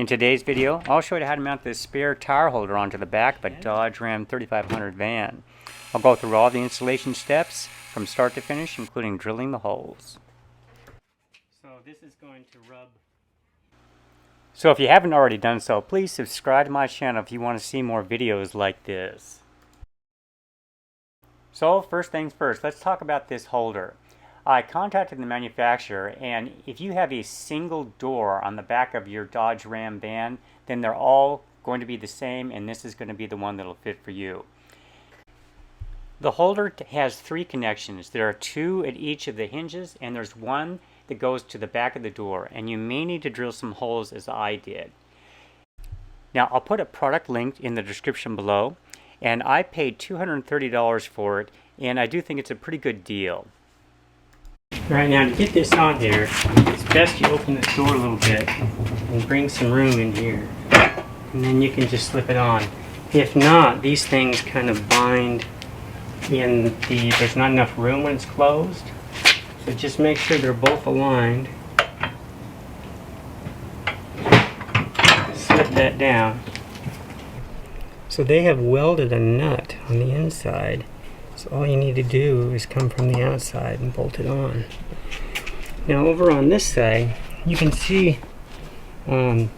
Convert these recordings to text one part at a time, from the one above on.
In today's video, I'll show you how to mount this spare tire holder onto the back of a Dodge Ram 3500 van. I'll go through all the installation steps from start to finish, including drilling the holes. So this is going to rub. So if you haven't already done so, please subscribe to my channel if you want to see more videos like this. So first things first, let's talk about this holder. I contacted the manufacturer, and if you have a single door on the back of your Dodge Ram van, then they're all going to be the same, and this is going to be the one that'll fit for you. The holder has 3 connections. There are 2 at each of the hinges, and there's one that goes to the back of the door, and you may need to drill some holes as I did. Now I'll put a product link in the description below, and I paid $230 for it, and I do think it's a pretty good deal. Right now, to get this on here, it's best you open this door a little bit and bring some room in here, and then you can just slip it on. If not, these things kind of bind in there's not enough room when it's closed, so just make sure they're both aligned. Slip that down. So they have welded a nut on the inside. So all you need to do is come from the outside and bolt it on. Now over on this side, you can see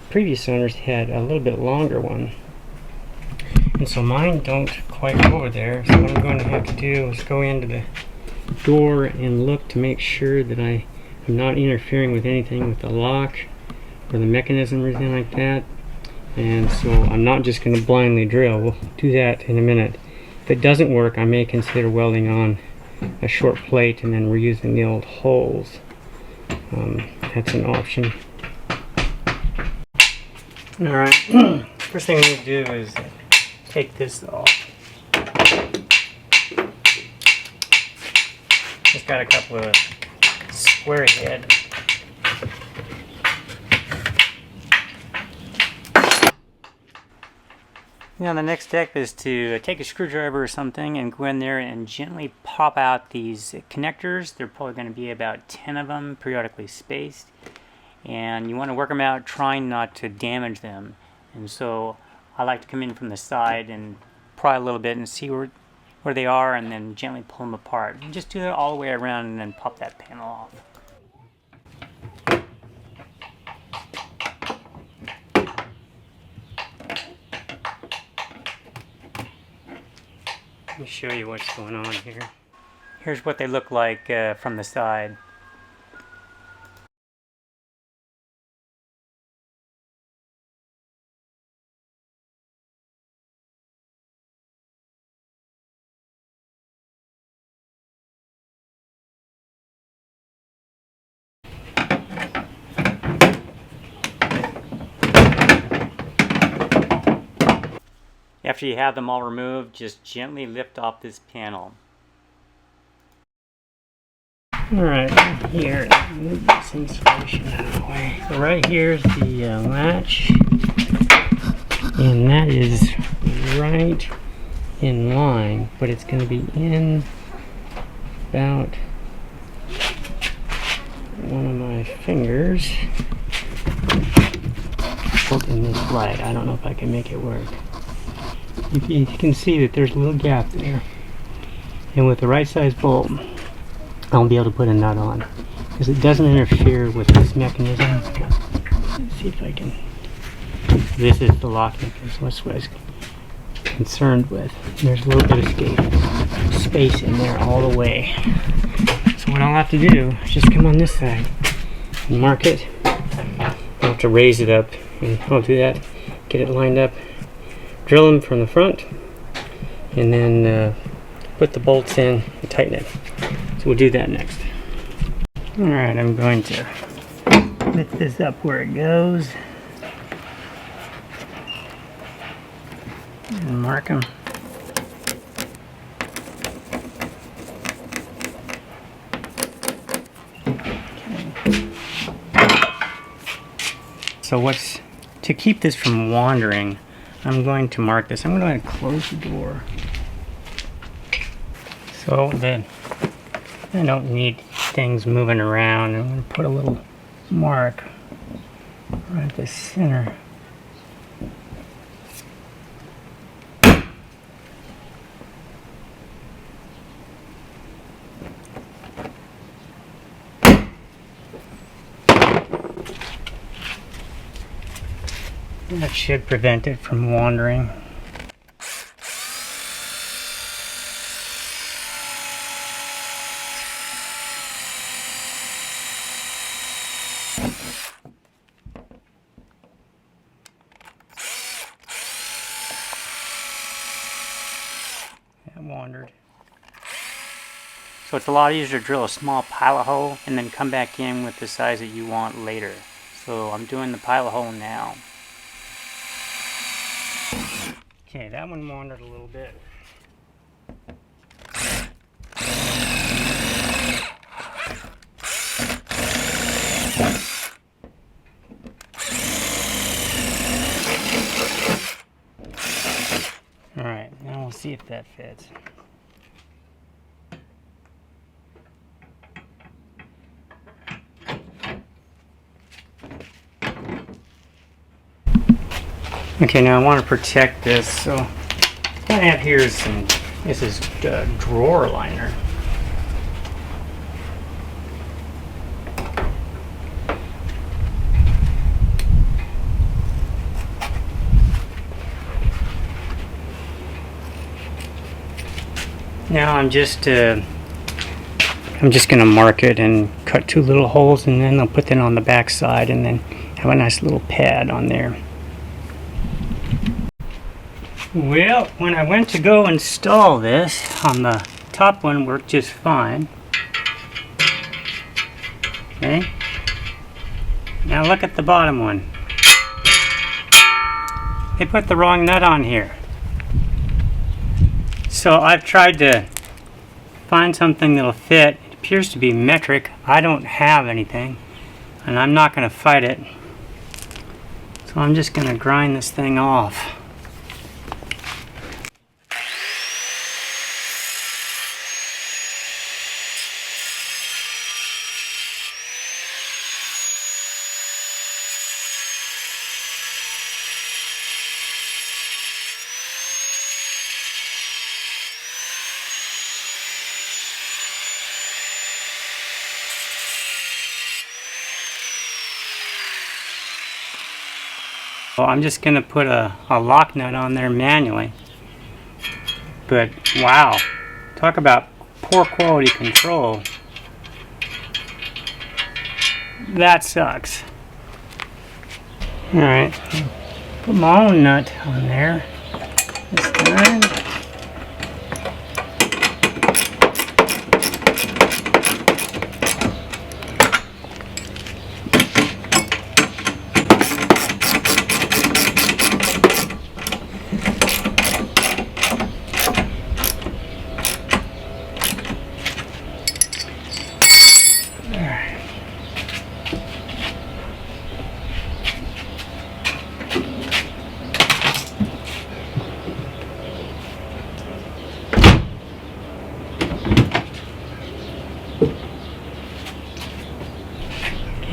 previous owners had a little bit longer one. And so mine don't quite go over there. So what I'm going to have to do is go into the door and look to make sure that I am not interfering with anything with the lock or the mechanism or anything like that. And so I'm not just going to blindly drill. We'll do that in a minute. If it doesn't work, I may consider welding on a short plate and then reusing the old holes. That's an option. Alright, first thing we need to do is take this off. It's got a couple of square head. Now the next step is to take a screwdriver or something and go in there and gently pop out these connectors. There are probably going to be about 10 of them, periodically spaced. And you want to work them out, trying not to damage them. And so I like to come in from the side and pry a little bit and see where they are, and then gently pull them apart. And just do that all the way around and then pop that panel off. Let me show you what's going on here. Here's what they look like from the side. After you have them all removed, just gently lift off this panel. Alright, here, move this insulation out of the way. So right here is the latch, and that is right in line, but it's going to be in about one of my fingers. Put in this light. I don't know if I can make it work. You can see that there's a little gap there, and with the right size bolt I'll be able to put a nut on because it doesn't interfere with this mechanism. Let's see if I can. This is the locking mechanism. That's what I was concerned with. There's a little bit of space in there all the way. So what I'll have to do is just come on this side and mark it. I'll have to raise it up, and I'll do that, get it lined up, drill them from the front, and then put the bolts in and tighten it. So we'll do that next. Alright, I'm going to lift this up where it goes and mark them. So to keep this from wandering, I'm going to mark this. I'm going to close the door so that I don't need things moving around. I'm going to put a little mark right at the center That should prevent it from wandering. That wandered. So it's a lot easier to drill a small pilot hole and then come back in with the size that you want later. So I'm doing the pilot hole now. Okay, that one wandered a little bit. Alright, now we'll see if that fits. Okay, now I want to protect this, so what I have here is this is drawer liner. Now I'm just going to mark it and cut 2 little holes, and then I'll put that on the back side and then have a nice little pad on there. Well, when I went to go install this, on the top one worked just fine. Okay. Now look at the bottom one. They put the wrong nut on here. So I've tried to find something that'll fit. It appears to be metric. I don't have anything, and I'm not going to fight it. So I'm just going to grind this thing off. Well, I'm just going to put a lock nut on there manually. But wow, talk about poor quality control. That sucks. Alright, put my own nut on there this time.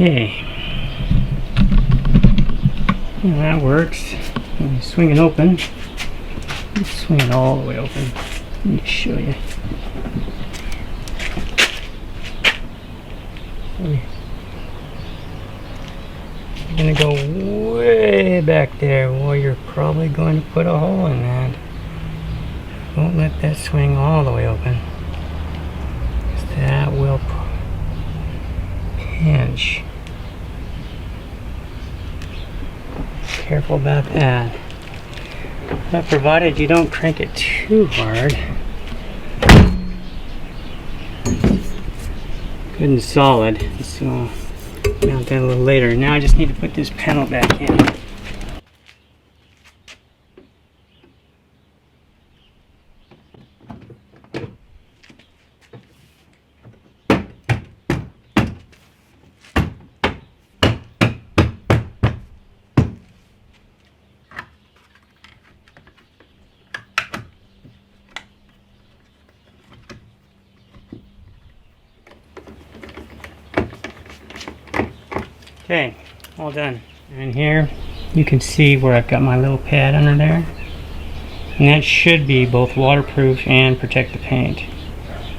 Okay, well, that works. Let me swing it open. Let's swing it all the way open. Let me show you. You're gonna go way back there. Well, you're probably going to put a hole in that. Don't let that swing all the way open. That will pinch. Careful about that. But provided you don't crank it too hard. Good and solid. So mount that a little later. Now I just need to put this panel back in. Okay, all done. And here you can see where I've got my little pad under there. And that should be both waterproof and protect the paint.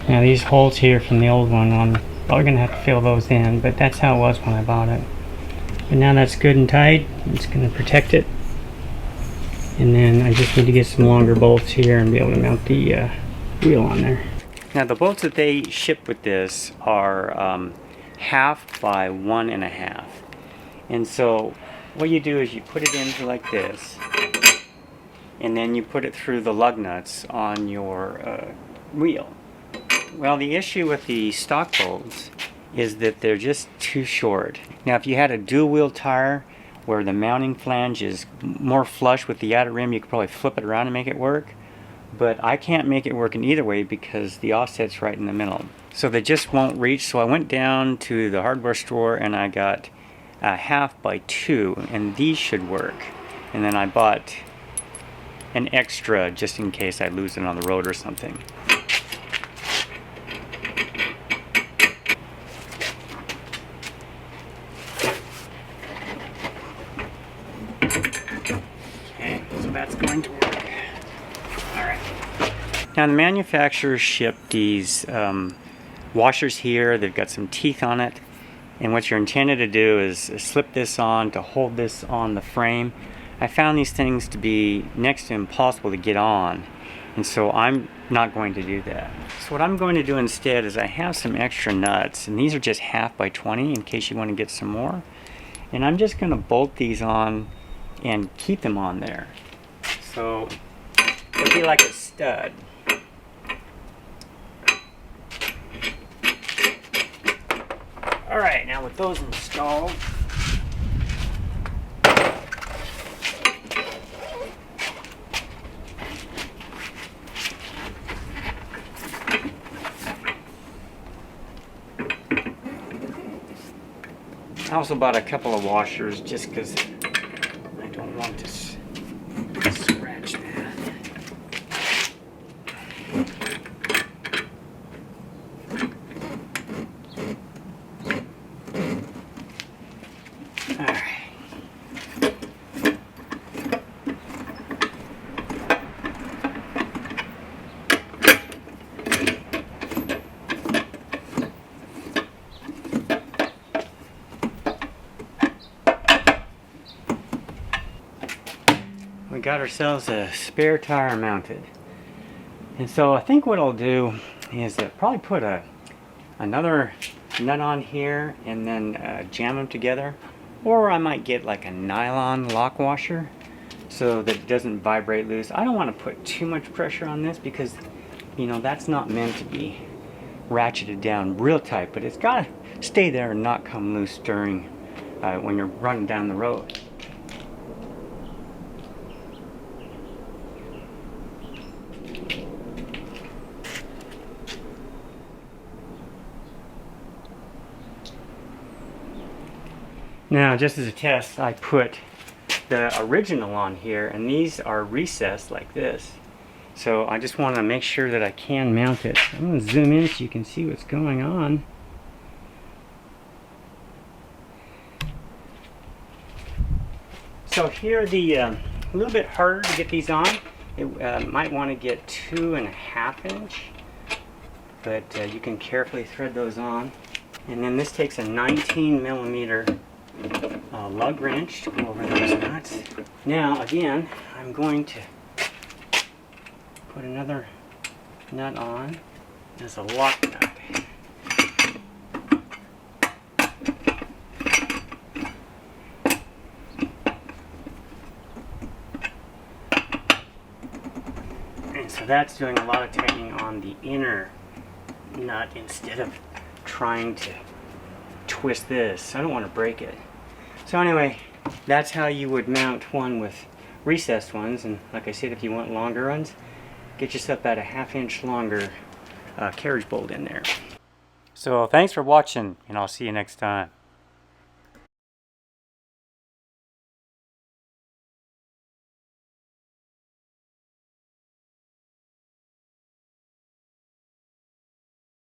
Now these holes here from the old one, I'm probably going to have to fill those in, but that's how it was when I bought it. But now that's good and tight, it's going to protect it And then I just need to get some longer bolts here and be able to mount the wheel on there. Now the bolts that they ship with this are 1/2 by 1.5. And so what you do is you put it into like this, and then you put it through the lug nuts on your wheel. Well, the issue with the stock bolts is that they're just too short. Now if you had a dual wheel tire where the mounting flange is more flush with the outer rim, you could probably flip it around and make it work. But I can't make it work in either way because the offset's right in the middle. So they just won't reach. So I went down to the hardware store and I got a 1/2 by 2, and these should work. And then I bought an extra just in case I lose it on the road or something. Okay, so that's going to work. All right. Now the manufacturers ship these washers here. They've got some teeth on it, and what you're intended to do is slip this on to hold this on the frame. I found these things to be next to impossible to get on, and so I'm not going to do that. So what I'm going to do instead is I have some extra nuts, and these are just 1/2 by 20 in case you want to get some more, and I'm just going to bolt these on and keep them on there. So it'll be like a stud. Alright, now with those installed, I also bought a couple of washers just because I don't want to scratch that. Alright. We got ourselves a spare tire mounted. And so I think what I'll do is probably put another nut on here and then jam them together. Or I might get like a nylon lock washer so that it doesn't vibrate loose. I don't want to put too much pressure on this because, you know, that's not meant to be ratcheted down real tight, but it's got to stay there and not come loose during when you're running down the road. Now, just as a test, I put the original on here, and these are recessed like this. So I just want to make sure that I can mount it. I'm going to zoom in so you can see what's going on. So here, a little bit harder to get these on. It might want to get 2.5 inch, but you can carefully thread those on. And then this takes a 19mm lug wrench to go over those nuts. Now again, I'm going to put another nut on. There's a lock nut. And so that's doing a lot of tightening on the inner nut instead of trying to twist this. I don't want to break it. So anyway, that's how you would mount one with recessed ones, and like I said, if you want longer ones, get yourself about a 1/2 inch longer carriage bolt in there. So thanks for watching, and I'll see you next time.